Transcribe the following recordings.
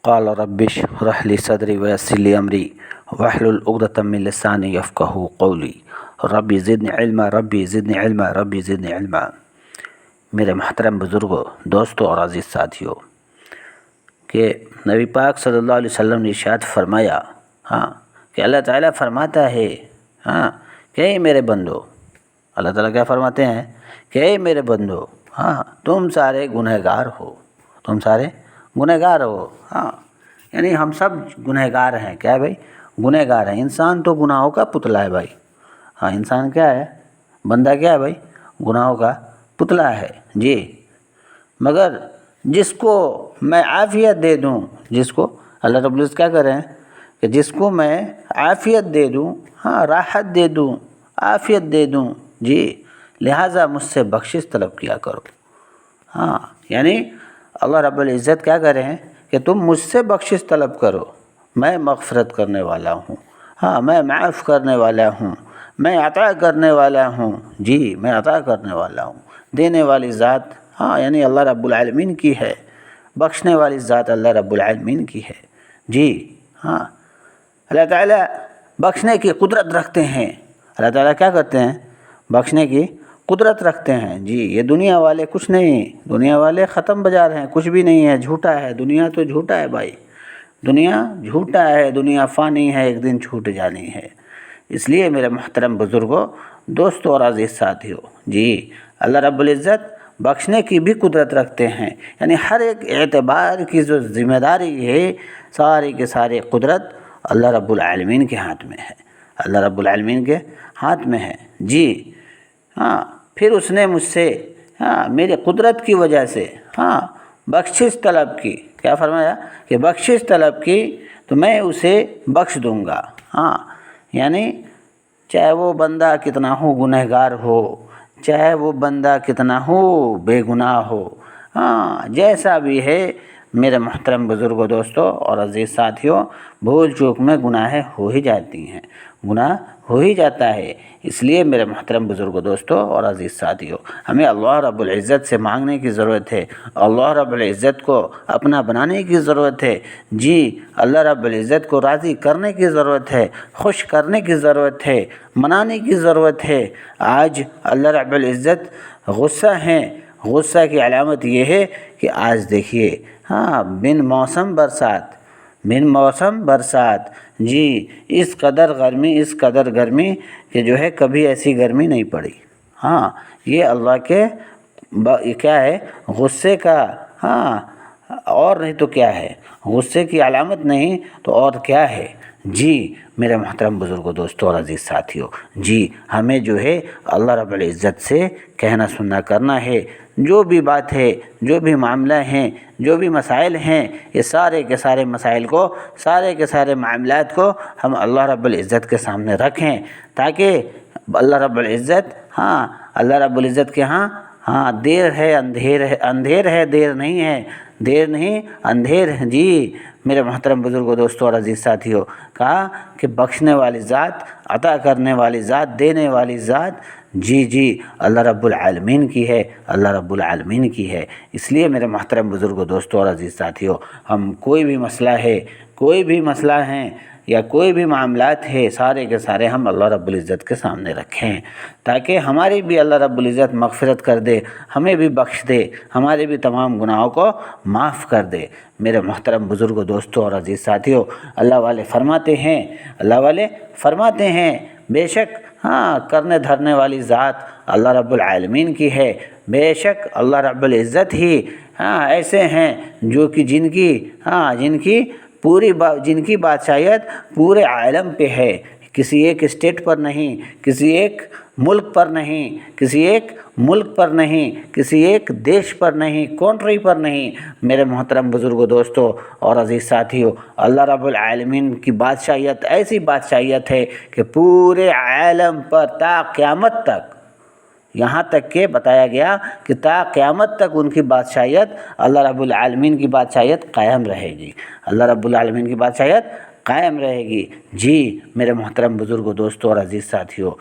क़ाल rabbi इश्रह ली सदरी वयस्सिर ली अमरी वहलुल उक़दतम मिन लिसानी यफ़क़हू क़ौली rabbi ज़िदनी इल्मा rabbi ज़िदनी इल्मा rabbi ज़िदनी इल्मा। मेरे महतरम बुज़ुर्गों, दोस्तों और अज़ीज़ साथियों, कि नबी पाक सल्लल्लाहु अलैहि वसल्लम ने इरशाद फरमाया कि अल्लाह ताला फरमाता है कि मेरे बंदो, अल्लाह ताला क्या फरमाते हैं कि मेरे बंदो, तुम सारे गुनहगार हो, तुम सारे गुनहगार हो। यानी हम सब गुनहगार हैं। क्या है भाई? गुनहगार हैं। इंसान तो गुनाहों का पुतला है भाई। इंसान क्या है? बंदा क्या है भाई? गुनाहों का पुतला है जी। मगर जिसको मैं आफ़ियत दे दूं, जिसको अल्लाह रब्बुल इज़्ज़त क्या कर रहे हैं कि जिसको मैं आफ़ियत दे दूं, राहत दे दूं, आफ़ियत दे दूं जी, लिहाजा मुझसे बख्शिश तलब किया करो। यानी अल्लाह रब्बुल इज़्ज़त क्या कर रहे हैं कि तुम मुझसे बख्शिश तलब करो। मैं मग़फ़िरत करने वाला हूँ, मैं माफ़ करने वाला हूँ, मैं अता करने वाला हूँ जी, मैं अता करने वाला हूँ। देने वाली ज़ात यानी अल्लाह रब्बुल आलमीन की है, बख्शने वाली ज़ात अल्लाह रब्बुल आलमीन की है जी। अल्लाह ताला बख्शने की कुदरत रखते हैं। अल्लाह ताला क्या करते हैं? बख्शने की कुदरत रखते हैं जी। ये दुनिया वाले कुछ नहीं, दुनिया वाले ख़त्म बाजार हैं, कुछ भी नहीं है, झूठा है। दुनिया तो झूठा है भाई, दुनिया झूठा है, दुनिया फ़ानी है, एक दिन छूट जानी है। इसलिए मेरे मोहतरम बुज़ुर्गों, दोस्तों और अज़ीज़ साथियों जी, अल्लाह रब्बुल इज़्ज़त बख्शने की भी कुदरत रखते हैं। यानी हर एक एतबार की जो ज़िम्मेदारी है, सारी के सारी कुदरत अल्लाह रब्बुल आलमीन के हाथ में है, अल्लाह रब्बुल आलमीन के हाथ में है जी। फिर उसने मुझसे मेरे कुदरत की वजह से बख्शिश तलब की। क्या फरमाया कि बख्शिश तलब की तो मैं उसे बख्श दूंगा। यानी चाहे वो बंदा कितना हो गुनहगार हो, चाहे वो बंदा कितना हो बेगुनाह हो, जैसा भी है मेरे मोहतरम बुज़ुर्गों, दोस्तों और अज़ीज़ साथियों, भूल चूक में गुनाहें हो ही जाती हैं, गुनाह हो ही जाता है। इसलिए मेरे मोहतरम बुज़ुर्गों, दोस्तों और अज़ीज़ साथियों, हमें अल्लाह रब्बुल इज़्ज़त से मांगने की ज़रूरत है, अल्लाह रब्बुल इज़्ज़त को अपना बनाने की ज़रूरत है जी। अल्लाह रब्बुल इज़्ज़त को राज़ी करने की ज़रूरत है, खुश करने की ज़रूरत है, मनाने की ज़रूरत है। आज अल्लाह रब्बुल इज़्ज़त गुस्सा हैं। गुस्सा की अलामत ये है कि आज देखिए बिन मौसम बरसात, बिन मौसम बरसात जी, इस कदर गर्मी कि जो है कभी ऐसी गर्मी नहीं पड़ी। ये अल्लाह के क्या है? गुस्से का, और नहीं तो क्या है? गुस्से की अलामत नहीं तो और क्या है जी। मेरे मोहतरम बुज़ुर्गों, दोस्तों और अज़ीज़ साथियों जी, हमें जो है अल्लाह रब्बुल इज़्ज़त से कहना सुनना करना है। जो भी बात है, जो भी मामला हैं, जो भी मसाइल हैं, ये सारे के सारे मसाइल को, सारे के सारे मामलात को हम अल्लाह रब्बुल इज़्ज़त के सामने रखें, ताकि अल्लाह रब्बुल इज़्ज़त अल्लाह रब्बुल इज़्ज़त के देर है अंधेर है, अंधेर है देर नहीं है, देर नहीं अंधेर है जी। मेरे मोहतरम बुज़ुर्गों, दोस्तों और अज़ीज़ साथियों, कहा कि बख्शने वाली ज़ात, अता करने वाली ज़ात, देने वाली ज़ात जी अल्लाह रब्बुल आलमीन की है, अल्लाह रब्बुल आलमीन की है। इसलिए मेरे मोहतरम बुज़ुर्गों, दोस्तों और अज़ीज़ साथियों, हम कोई भी मसला है, कोई भी मसला है या कोई भी मामलात है, सारे के सारे हम अल्लाह रब्बुल इज़्ज़त के सामने रखें, ताकि हमारी भी अल्लाह रब्बुल इज़्ज़त मग़फ़िरत कर दे, हमें भी बख्श दे, हमारे भी तमाम गुनाहों को माफ़ कर दे। मेरे मोहतरम बुज़ुर्गों, दोस्तों और अज़ीज़ साथियों, अल्लाह वाले फरमाते हैं बेशक करने धरने वाली ज़ात अल्लाह रब्बुल आलमीन की है। बेशक अल्लाह रब्बुल इज़्ज़त ही ऐसे हैं जो कि जिनकी बादशाहियत पूरे आलम पे है, किसी एक स्टेट पर नहीं, किसी एक मुल्क पर नहीं, किसी एक मुल्क पर नहीं, किसी एक देश पर नहीं, कंट्री पर नहीं। मेरे मोहतरम बुज़ुर्गों, दोस्तों और अज़ीज़ साथियों, अल्लाह रब्बुल आलमीन की बादशाहियत ऐसी बादशाहियत है कि पूरे आलम पर ता क़यामत तक, यहाँ तक के बताया गया कि ता क़यामत तक उनकी बादशाहियत, अल्लाह रब्बुल आलमीन की बादशाहियत कायम रहेगी, अल्लाह रब्बुल आलमीन की बादशाहियत कायम रहेगी जी। मेरे मोहतरम बुज़ुर्गों, दोस्तों और अज़ीज़ साथियों,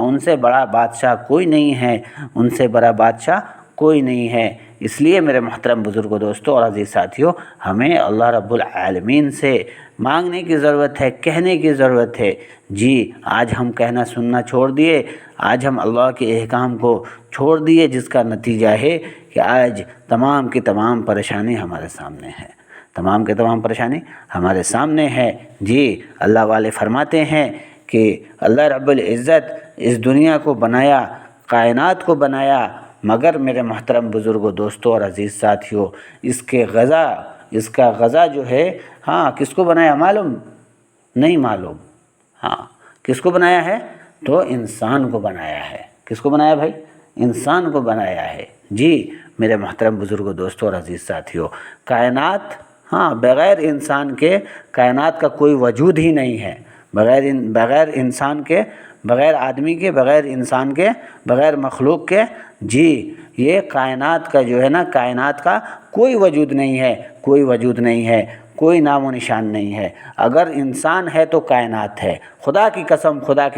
उनसे बड़ा बादशाह कोई नहीं है, उनसे बड़ा बादशाह کوئی نہیں ہے۔ اس لیے میرے محترم بزرگوں، دوستوں اور عزیز ساتھیوں، ہمیں اللہ رب العالمین سے مانگنے کی ضرورت ہے، کہنے کی ضرورت ہے۔ جی آج ہم کہنا سننا چھوڑ دیے، آج ہم اللہ کے احکام کو چھوڑ دیے، جس کا نتیجہ ہے کہ آج تمام کی تمام پریشانی ہمارے سامنے ہے، تمام کے تمام پریشانی ہمارے سامنے ہے۔ جی اللہ والے فرماتے ہیں کہ اللہ رب العزت اس دنیا کو بنایا، کائنات کو بنایا، مگر میرے محترم بزرگوں، دوستوں اور عزیز ساتھیوں، اس کا غذا جو ہے، کس کو بنایا معلوم نہیں؟ معلوم؟ کس کو بنایا ہے؟ تو انسان کو بنایا ہے۔ کس کو بنایا بھائی؟ انسان کو بنایا ہے۔ جی میرے محترم بزرگوں، دوستوں اور عزیز ساتھیوں، کائنات بغیر انسان کے کائنات کا کوئی وجود ہی نہیں ہے، بغیر انسان کے، بغیر آدمی کے، بغیر انسان کے، بغیر مخلوق کے۔ جی یہ کائنات کا جو ہے نا، کائنات کا کوئی وجود نہیں ہے، کوئی وجود نہیں ہے، کوئی نام و نشان نہیں ہے۔ اگر انسان ہے تو کائنات ہے، خدا کی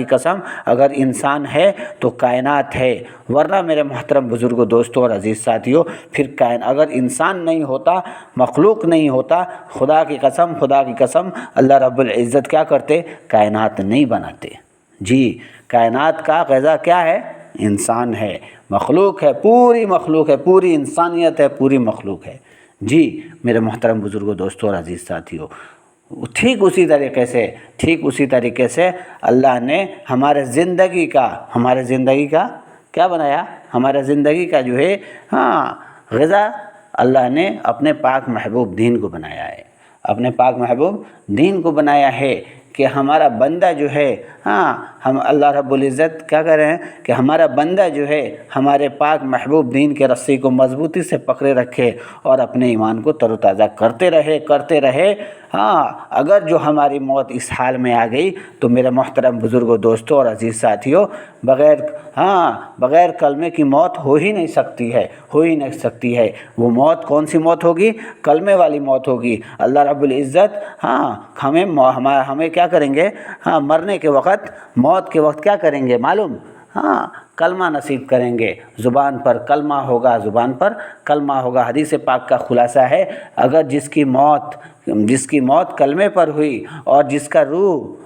قسم اگر انسان ہے تو کائنات ہے، ورنہ میرے محترم بزرگوں، دوستوں اور عزیز ساتھیوں، پھر اگر انسان نہیں ہوتا، مخلوق نہیں ہوتا، خدا کی قسم اللہ رب العزت کیا کرتے؟ کائنات نہیں بناتے۔ جی کائنات کا غذا کیا ہے؟ انسان ہے، مخلوق ہے، پوری مخلوق ہے، پوری انسانیت ہے، پوری مخلوق ہے۔ جی میرے محترم بزرگوں، دوستوں اور عزیز ساتھیوں، ٹھیک اسی طریقے سے اللہ نے ہمارے زندگی کا کیا بنایا؟ ہمارے زندگی کا جو ہے غذا اللہ نے اپنے پاک محبوب دین کو بنایا ہے، اپنے پاک محبوب دین کو بنایا ہے کہ ہمارا بندہ جو ہے، ہم اللہ رب العزت کیا کہہ رہے ہیں کہ ہمارا بندہ جو ہے ہمارے پاک محبوب دین کے رسی کو مضبوطی سے پکڑے رکھے اور اپنے ایمان کو تر و تازہ کرتے رہے۔ اگر جو ہماری موت اس حال میں آ گئی تو میرے محترم بزرگوں، دوستوں اور عزیز ساتھیوں، بغیر کلمے کی موت ہو ہی نہیں سکتی ہے۔ وہ موت کون سی موت ہوگی؟ کلمے والی موت ہوگی۔ اللہ رب العزت ہمیں کیا کریں گے؟ مرنے کے وقت، موت کے وقت کیا کریں گے معلوم؟ کلمہ نصیب کریں گے، زبان پر کلمہ ہوگا۔ حدیث پاک کا خلاصہ ہے، اگر جس کی موت کلمے پر ہوئی اور جس کا روح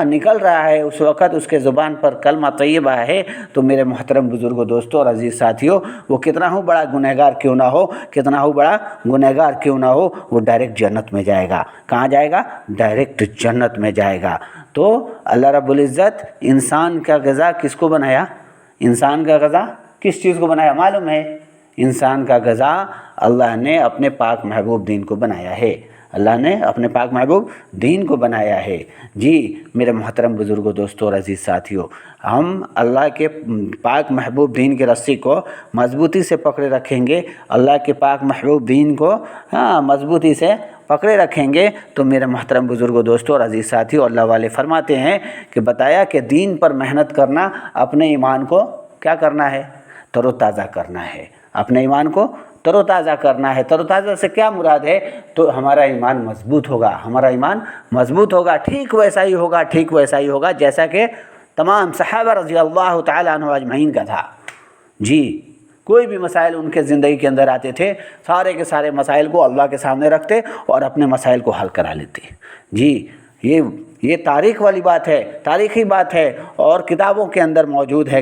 نکل رہا ہے اس وقت اس کے زبان پر کلمہ طیبہ ہے، تو میرے محترم بزرگوں، دوستوں اور عزیز ساتھیوں، وہ کتنا ہو بڑا گنہگار کیوں نہ ہو، وہ ڈائریکٹ جنت میں جائے گا۔ کہاں جائے گا؟ ڈائریکٹ جنت میں جائے گا۔ تو اللہ رب العزت انسان کا غذا کس کو بنایا؟ انسان کا غذا کس چیز کو بنایا معلوم ہے؟ انسان کا غذا اللہ نے اپنے پاک محبوب دین کو بنایا ہے، اللہ نے اپنے پاک محبوب دین کو بنایا ہے۔ جی میرے محترم بزرگوں، دوستوں اور عزیز ساتھیوں، ہم اللہ کے پاک محبوب دین کے رسی کو مضبوطی سے پکڑے رکھیں گے، اللہ کے پاک محبوب دین کو مضبوطی سے پکڑے رکھیں گے تو میرے محترم بزرگوں، دوستوں اور عزیز ساتھیوں، اللہ والے فرماتے ہیں کہ بتایا کہ دین پر محنت کرنا، اپنے ایمان کو کیا کرنا ہے؟ تر و تازہ کرنا ہے، اپنے ایمان کو تر و تازہ کرنا ہے۔ تر و تازہ سے کیا مراد ہے؟ تو ہمارا ایمان مضبوط ہوگا، ٹھیک ویسا ہی ہوگا جیسا کہ تمام صحابہ رضی اللہ تعالیٰ عنہ اجمعین کا تھا۔ جی کوئی بھی مسائل ان کے زندگی کے اندر آتے تھے، سارے کے سارے مسائل کو اللہ کے سامنے رکھتے اور اپنے مسائل کو حل کرا لیتے۔ جی یہ تاریخ والی بات ہے، تاریخی بات ہے، اور کتابوں کے اندر موجود ہے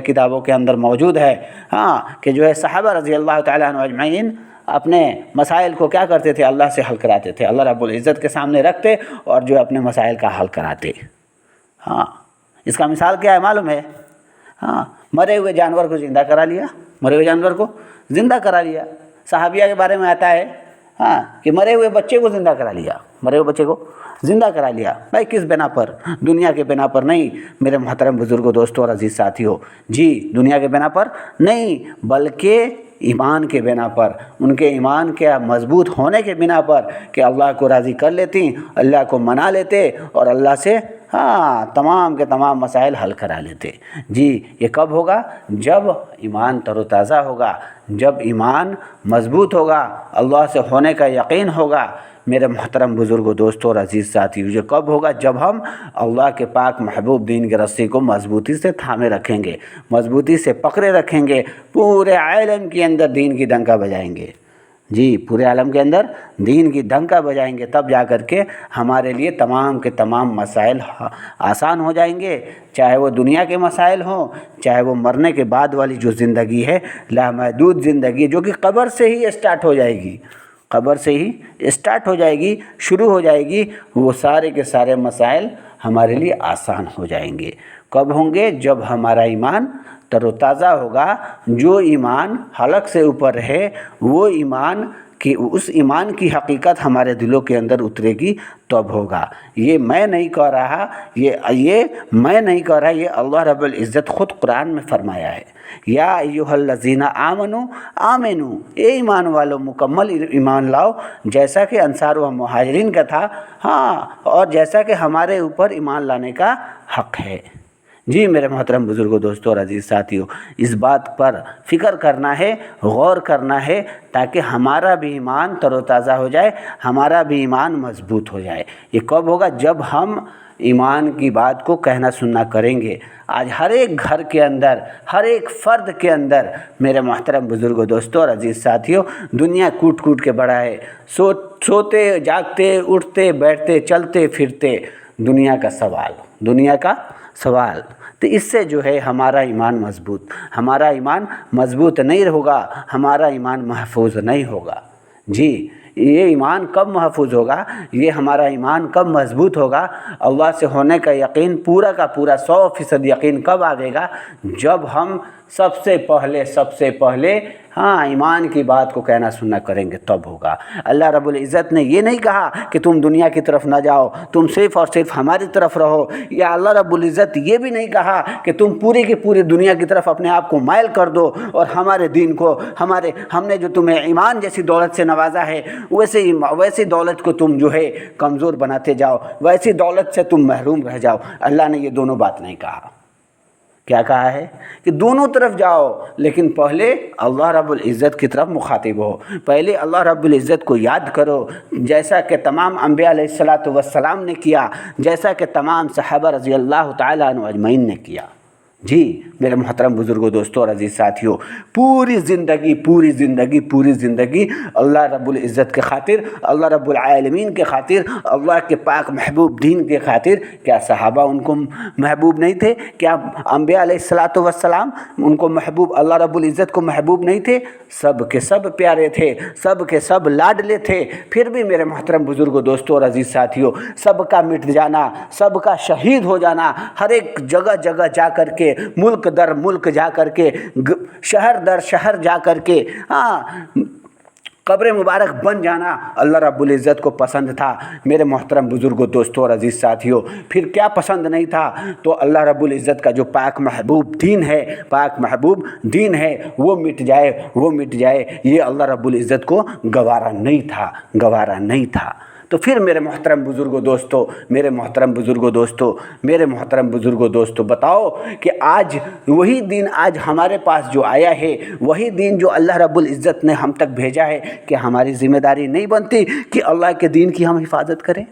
کہ جو ہے صحابہ رضی اللہ تعالیٰ عنہ اجمعین اپنے مسائل کو کیا کرتے تھے؟ اللہ سے حل کراتے تھے، اللہ رب العزت کے سامنے رکھتے اور جو اپنے مسائل کا حل کراتے۔ اس کا مثال کیا ہے معلوم ہے؟ مرے ہوئے جانور کو زندہ کرا لیا، صحابیہ کے بارے میں آتا ہے کہ مرے ہوئے بچے کو زندہ کرا لیا، بھائی کس بنا پر؟ دنیا کے بنا پر نہیں میرے محترم بزرگوں، دوستوں اور عزیز ساتھیوں، جی دنیا کے بنا پر نہیں بلکہ ایمان کے بنا پر، ان کے ایمان کے مضبوط ہونے کے بنا پر کہ اللہ کو راضی کر لیتی، اللہ کو منا لیتے اور اللہ سے تمام کے تمام مسائل حل کرا لیتے۔ جی یہ کب ہوگا؟ جب ایمان تر و تازہ ہوگا، جب ایمان مضبوط ہوگا، اللہ سے ہونے کا یقین ہوگا मेरे मोहतरम बुज़ुर्गों, दोस्तों और अज़ीज़ साथियों, ये कब होगा? जब हम अल्लाह के पाक महबूब दीन की रस्सी को मजबूती से थामे रखेंगे, मजबूती से पकड़े रखेंगे, पूरे आलम के अंदर दीन की डंका बजाएंगे। जी, पूरे आलम के अंदर दीन की डंका बजाएंगे, तब जा कर के हमारे लिए तमाम के तमाम मसाइल आसान हो जाएंगे, चाहे वो दुनिया के मसाइल हों, चाहे वो मरने के बाद वाली जो ज़िंदगी है, लामहदूद ज़िंदगी, जो कि कब्र से ही स्टार्ट हो जाएगी, कब्र से ही स्टार्ट हो जाएगी, शुरू हो जाएगी, वो सारे के सारे मसाइल हमारे लिए आसान हो जाएंगे। कब होंगे? जब हमारा ईमान तरोताज़ा होगा। जो ईमान हलक से ऊपर है, वो ईमान कि उस ईमान की हकीकत हमारे दिलों के अंदर उतरेगी, तब होगा। ये मैं नहीं कह रहा, ये मैं नहीं कह रहा, ये अल्लाह रब्बुल इज़्ज़त ख़ुद कुरान में फरमाया है, या अय्युहल्लज़ीना आमनू आमिनू, ए ईमान वालों मुकम्मल ईमान लाओ, जैसा कि अंसार व मुहाजिरीन का था, हाँ, और जैसा कि हमारे ऊपर ईमान लाने का हक़ है। जी मेरे मोहतरम बुज़ुर्गों, दोस्तों और अज़ीज़ साथियों, इस बात पर फ़िक्र करना है, गौर करना है, ताकि हमारा भी ईमान तरोताज़ा हो जाए, हमारा भी ईमान मजबूत हो जाए। ये कब होगा? जब हम ईमान की बात को कहना सुनना करेंगे। आज हर एक घर के अंदर, हर एक फ़र्द के अंदर मेरे मोहतरम बुज़ुर्गों, दोस्तों और अज़ीज़ साथियों, दुनिया कूट कूट के बड़ा है। सोते जागते, उठते बैठते, चलते फिरते, दुनिया का सवाल। तो इससे जो है हमारा ईमान मजबूत नहीं होगा, हमारा ईमान महफूज नहीं होगा। जी, ये ईमान कब महफूज होगा, ये हमारा ईमान कब मजबूत होगा, अल्लाह से होने का यकीन पूरा का पूरा 100% यकीन कब आवेगा? जब हम सबसे पहले हाँ ईमान की बात को कहना सुनना करेंगे, तब होगा। अल्लाह रब्बुल इज़्ज़त ने ये नहीं कहा कि तुम दुनिया की तरफ ना जाओ, तुम सिर्फ़ और सिर्फ हमारी तरफ रहो, या अल्लाह रब्बुल इज़्ज़त ये भी नहीं कहा कि तुम पूरी की पूरी दुनिया की तरफ अपने आप को माइल कर दो और हमारे दीन को, हमने जो तुम्हें ईमान जैसी दौलत से नवाजा है, वैसी दौलत को तुम जो है कमज़ोर बनाते जाओ, वैसी दौलत से तुम महरूम रह जाओ। अल्लाह ने ये दोनों बात नहीं कहा। क्या कहा है? कि दोनों तरफ जाओ, लेकिन पहले अल्लाह रब्बुल इज़्ज़त की तरफ मुखातिब हो, पहले अल्लाह रब्बुल इज़्ज़त को याद करो, जैसा कि तमाम अंबिया अलैहिस्सलातु वस्सलाम ने किया, जैसा कि तमाम सहाबा रज़ी अल्लाह तआला अन्हुम अजमईन ने किया। जी मेरे मोहतरम बुज़ुर्गों, दोस्तों और अज़ीज़ साथियों, पूरी ज़िंदगी अल्लाह रब्बुल इज़्ज़त के खातिर, अल्लाह रब्बुल आलमीन के खातिर, अल्लाह के पाक महबूब दीन के खातिर। क्या सहाबा उनको महबूब नहीं थे? क्या अंबिया अलैहिस्सलातु वस्सलाम उनको महबूब, अल्लाह रब्बुल इज़्ज़त को महबूब नहीं थे? सब के सब प्यारे थे, सब के सब लाडले थे। फिर भी मेरे मोहतरम बुज़ुर्गों, दोस्तों और अज़ीज़ साथियों, सबका मिट जाना, सबका शहीद हो जाना, हर एक जगह जा कर के, मुल्क दर मुल्क जा कर के, शहर दर शहर जा कर के, हाँ, कब्र मुबारक बन जाना अल्लाह रब्बुल इज़्ज़त को पसंद था। मेरे मोहतरम बुज़ुर्गों, दोस्तों और अज़ीज़ साथियों, फिर क्या पसंद नहीं था? तो अल्लाह रब्बुल इज़्ज़त का जो पाक महबूब दीन है, वो मिट जाए, ये अल्लाह रब्बुल इज़्ज़त को गवारा नहीं था। तो फिर मेरे मोहतरम बुज़ुर्गों, दोस्तों, बताओ कि आज वही दिन आज हमारे पास जो आया है, वही दिन जो अल्लाह रब्बुल इज़्ज़त ने हम तक भेजा है, कि हमारी ज़िम्मेदारी नहीं बनती कि अल्लाह के दीन की हम हिफाजत करें?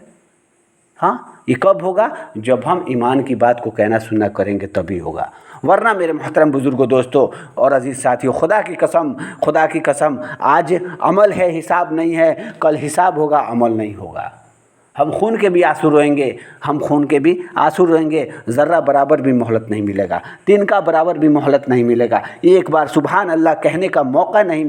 हाँ, ये कब होगा? जब हम ईमान की बात को कहना सुनना करेंगे, तभी होगा। वरना मेरे मोहतरम बुज़ुर्गों, दोस्तों और अज़ीज़ साथियों, खुदा की कसम, आज अमल है, हिसाब नहीं है। कल हिसाब होगा, अमल नहीं होगा। हम खून के भी आंसू रोएंगे, ज़र्रा बराबर भी मोहलत नहीं मिलेगा, तिनका बराबर भी मोहलत नहीं मिलेगा, एक बार सुबहान अल्लाह कहने का मौका नहीं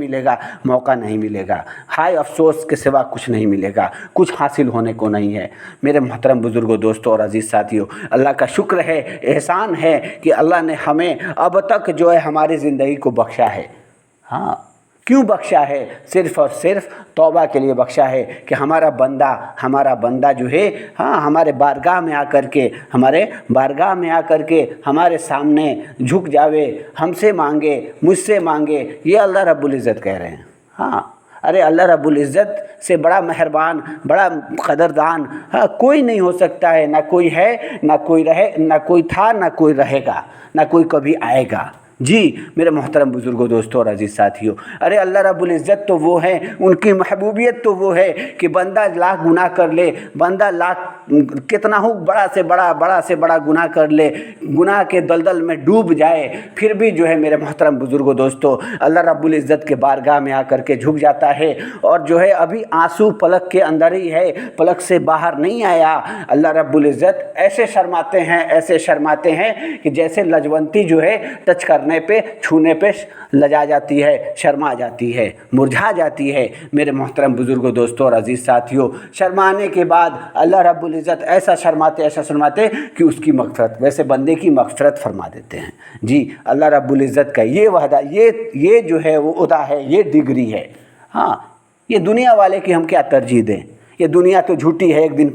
मिलेगा। हाय अफसोस के सिवा कुछ नहीं मिलेगा, कुछ हासिल होने को नहीं है। मेरे मोहतरम बुज़ुर्गों, दोस्तों और अज़ीज़ साथियों, अल्लाह का शुक्र है, एहसान है कि अल्लाह ने हमें अब तक जो है हमारी ज़िंदगी को बख्शा है। हाँ, क्यों बख्शा है? सिर्फ़ और सिर्फ तौबा के लिए बख्शा है कि हमारा बंदा जो है, हाँ, हमारे बारगाह में आकर के हमारे सामने झुक जावे, हमसे मांगे, मुझसे मांगे। ये अल्लाह रब्बुल इज़्ज़त कह रहे हैं। हाँ, अरे अल्लाह रब्बुल इज़्ज़त से बड़ा मेहरबान, बड़ा कदरदान, हाँ, कोई नहीं हो सकता है। ना कोई है, ना कोई रहे, ना कोई था, ना कोई रहेगा, ना कोई कभी आएगा। جی میرے محترم بزرگوں، دوستوں اور عزیز ساتھیوں، ارے اللہ رب العزت تو وہ ہیں، ان کی محبوبیت تو وہ ہے کہ بندہ لاکھ گناہ کر لے، بندہ لاکھ کتنا ہو بڑا سے بڑا گناہ کر لے، گناہ کے دلدل میں ڈوب جائے، پھر بھی جو ہے میرے محترم بزرگوں، دوستوں، اللہ رب العزت کے بارگاہ میں آ کر کے جھک جاتا ہے، اور جو ہے ابھی آنسو پلک کے اندر ہی ہے، پلک سے باہر نہیں آیا۔ اللہ رب العزت ایسے شرماتے ہیں کہ جیسے لجونتی جو ہے ٹچ کرنے پہ، چھونے پہ لجا جاتی ہے، شرما جاتی ہے، مرجھا جاتی ہے۔ میرے محترم بزرگوں، دوستوں اور عزیز ساتھیوں، شرمانے کے بعد اللہ رب العزت ایسا شرماتے کہ اس کی مغفرت، ویسے بندے کی مغفرت فرما دیتے ہیں۔ جی اللہ رب العزت کا یہ وعدہ، یہ جو ہے وہ عطا ہے، یہ ڈگری ہے۔ ہاں، یہ دنیا والے کی ہم کیا ترجیح دیں؟ یہ دنیا تو جھوٹی ہے، ایک دن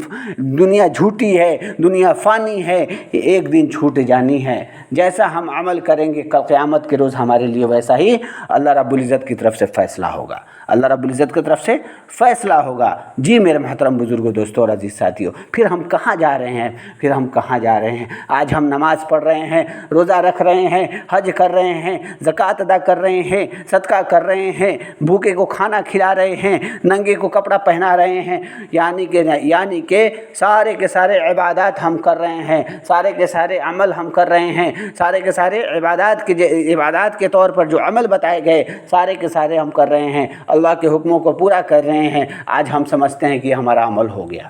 دنیا جھوٹی ہے، دنیا فانی ہے، ایک دن چھوٹ جانی ہے۔ جیسا ہم عمل کریں گے کل قیامت کے روز ہمارے لیے ویسا ہی اللہ رب العزت کی طرف سے فیصلہ ہوگا، اللہ رب العزت کی طرف سے فیصلہ ہوگا۔ جی میرے محترم بزرگوں، دوستوں اور عزیز ساتھیوں، پھر ہم کہاں جا رہے ہیں؟ آج ہم نماز پڑھ رہے ہیں، روزہ رکھ رہے ہیں، حج کر رہے ہیں، زکوٰۃ ادا کر رہے ہیں، صدقہ کر رہے ہیں، بھوکے کو کھانا کھلا رہے ہیں، ننگے کو کپڑا پہنا رہے ہیں، یعنی کہ سارے کے سارے عبادات ہم کر رہے ہیں، سارے کے سارے عمل ہم کر رہے ہیں، سارے کے سارے عبادات کے طور پر جو عمل بتائے گئے سارے کے سارے ہم کر رہے ہیں، اللہ کے حکموں کو پورا کر رہے ہیں۔ آج ہم سمجھتے ہیں کہ ہمارا عمل ہو گیا۔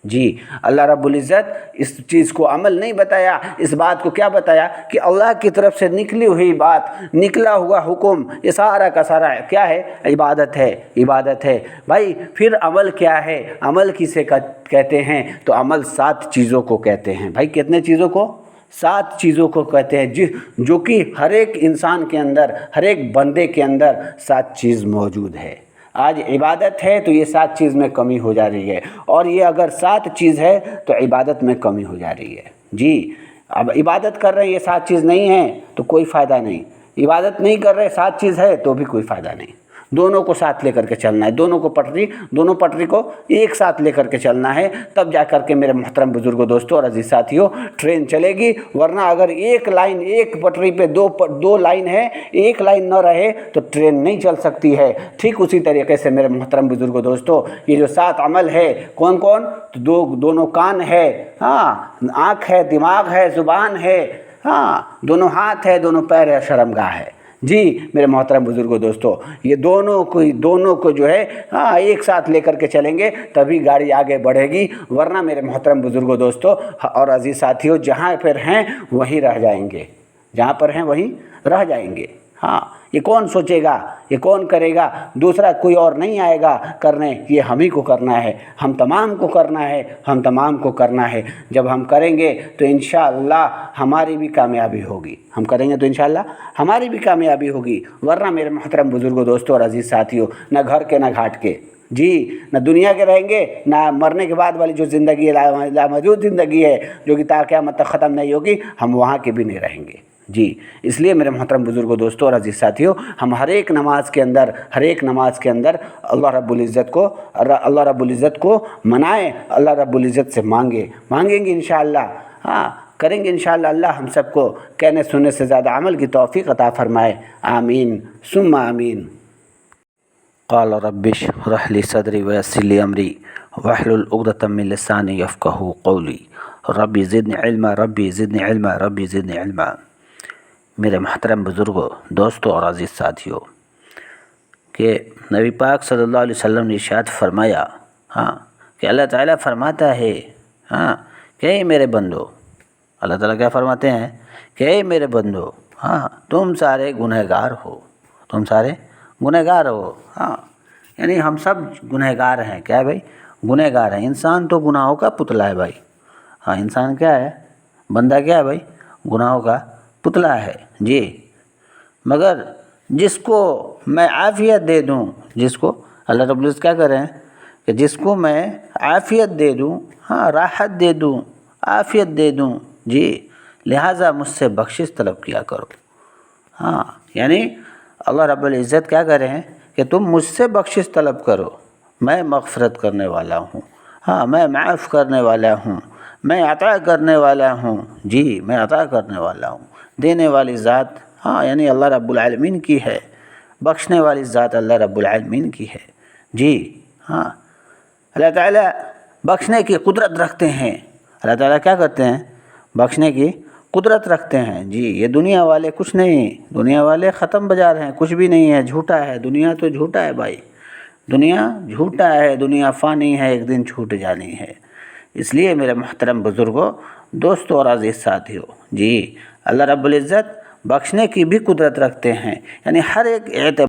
جی اللہ رب العزت اس چیز کو عمل نہیں بتایا، اس بات کو کیا بتایا کہ اللہ کی طرف سے نکلی ہوئی بات، نکلا ہوا حکم، یہ سارا کا سارا کیا ہے؟ عبادت ہے۔ بھائی پھر عمل کیا ہے؟ عمل کسے کہتے ہیں؟ تو عمل 7 چیزوں کو کہتے ہیں۔ بھائی کتنے چیزوں کو؟ 7 چیزوں کو کہتے ہیں، جو کہ ہر ایک انسان کے اندر، ہر ایک بندے کے اندر 7 چیز موجود ہے۔ آج عبادت ہے تو یہ 7 چیز میں کمی ہو جا رہی ہے، اور یہ اگر 7 چیز ہے تو عبادت میں کمی ہو جا رہی ہے۔ جی اب عبادت کر رہے ہیں، یہ 7 چیز نہیں ہے تو کوئی فائدہ نہیں، عبادت نہیں کر رہے، 7 چیز ہے تو بھی کوئی فائدہ نہیں۔ دونوں کو ساتھ لے کر کے چلنا ہے، دونوں پٹری کو ایک ساتھ لے کر کے چلنا ہے، تب جا کر کے میرے محترم بزرگوں، دوستوں اور عزیز ساتھیوں ٹرین چلے گی۔ ورنہ اگر ایک پٹری پہ دو لائن ہے، ایک لائن نہ رہے تو ٹرین نہیں چل سکتی ہے۔ ٹھیک اسی طریقے سے میرے محترم بزرگوں، دوستوں، یہ جو 7 عمل ہے، کون تو دونوں کان ہے، ہاں، آنکھ ہے، دماغ ہے، زبان ہے، ہاں، دونوں ہاتھ ہے، دونوں پیر ہے، شرمگاہ ہے۔ جی میرے محترم بزرگوں، دوستوں، یہ دونوں کو جو ہے ایک ساتھ لے کر کے چلیں گے تبھی گاڑی آگے بڑھے گی، ورنہ میرے محترم بزرگوں، دوستوں اور عزیز ساتھیوں جہاں پر ہیں وہیں رہ جائیں گے، ہاں۔ یہ کون سوچے گا، یہ کون کرے گا؟ دوسرا کوئی اور نہیں آئے گا کرنے، یہ ہم ہی کو کرنا ہے، ہم تمام کو کرنا ہے۔ جب ہم کریں گے تو انشاءاللہ ہماری بھی کامیابی ہوگی، ورنہ میرے محترم بزرگوں، دوستوں اور عزیز ساتھیوں نہ گھر کے نہ گھاٹ کے، جی نہ دنیا کے رہیں گے، نہ مرنے کے بعد والی جو زندگی ہے، لاموجود زندگی ہے جو کہ تا قیامت تک ختم نہیں ہوگی، ہم وہاں کے بھی نہیں رہیں گے۔ جی اس لیے میرے محترم بزرگوں، دوستوں اور عزیز ساتھیوں، ہم ہر ایک نماز کے اندر اللہ رب العزت کو منائیں، اللہ رب العزت سے مانگیں گے انشاءاللہ، ہاں کریں گے انشاءاللہ۔ اللہ ہم سب کو کہنے سننے سے زیادہ عمل کی توفیق عطا فرمائے، آمین ثم آمین۔ قال رب اشرح لي صدري ويسر لي امري واحلل عقدة من لساني يفقهوا قولي ربي زدني علما۔ میرے محترم بزرگوں، دوستوں اور عزیز ساتھیوں، کہ نبی پاک صلی اللہ علیہ وسلم نے ارشاد فرمایا، کہ اللہ تعالیٰ فرماتا ہے کہ اے میرے بندو، اللہ تعالیٰ کیا فرماتے ہیں کہ اے میرے بندو، تم سارے گنہگار ہو، یعنی ہم سب گنہگار ہیں۔ کیا ہے بھائی؟ گنہگار ہیں۔ انسان تو گناہوں کا پتلا ہے بھائی، انسان کیا ہے؟ بندہ کیا ہے بھائی؟ گناہوں کا پتلا ہے۔ جی مگر جس کو میں عافیت دے دوں، جس کو اللہ رب العزت کیا کر رہے ہیں کہ جس کو میں عافیت دے دوں، راحت دے دوں، عافیت دے دوں، جی لہٰذا مجھ سے بخشش طلب کیا کرو۔ یعنی اللہ رب العزت کیا کر رہے ہیں کہ تم مجھ سے بخشش طلب کرو، میں مغفرت کرنے والا ہوں، میں معاف کرنے والا ہوں، میں عطا کرنے والا ہوں، جی میں عطا کرنے والا ہوں، دینے والی ذات ہاں یعنی اللہ رب العالمین کی ہے، بخشنے والی ذات اللہ رب العالمین کی ہے جی ہاں۔ اللہ تعالیٰ بخشنے کی قدرت رکھتے ہیں، اللہ تعالیٰ کیا کرتے ہیں؟ بخشنے کی قدرت رکھتے ہیں جی۔ یہ دنیا والے کچھ نہیں، دنیا والے ختم بازار ہیں، کچھ بھی نہیں ہے، جھوٹا ہے، دنیا تو جھوٹا ہے بھائی، دنیا جھوٹا ہے، دنیا فانی ہے، ایک دن چھوٹ جانی ہے۔ اس لیے میرے محترم بزرگوں، دوستوں اور عزیز ساتھیوں جی، اللہ رب العزت بخشنے کی بھی قدرت رکھتے ہیں، یعنی ہر ایک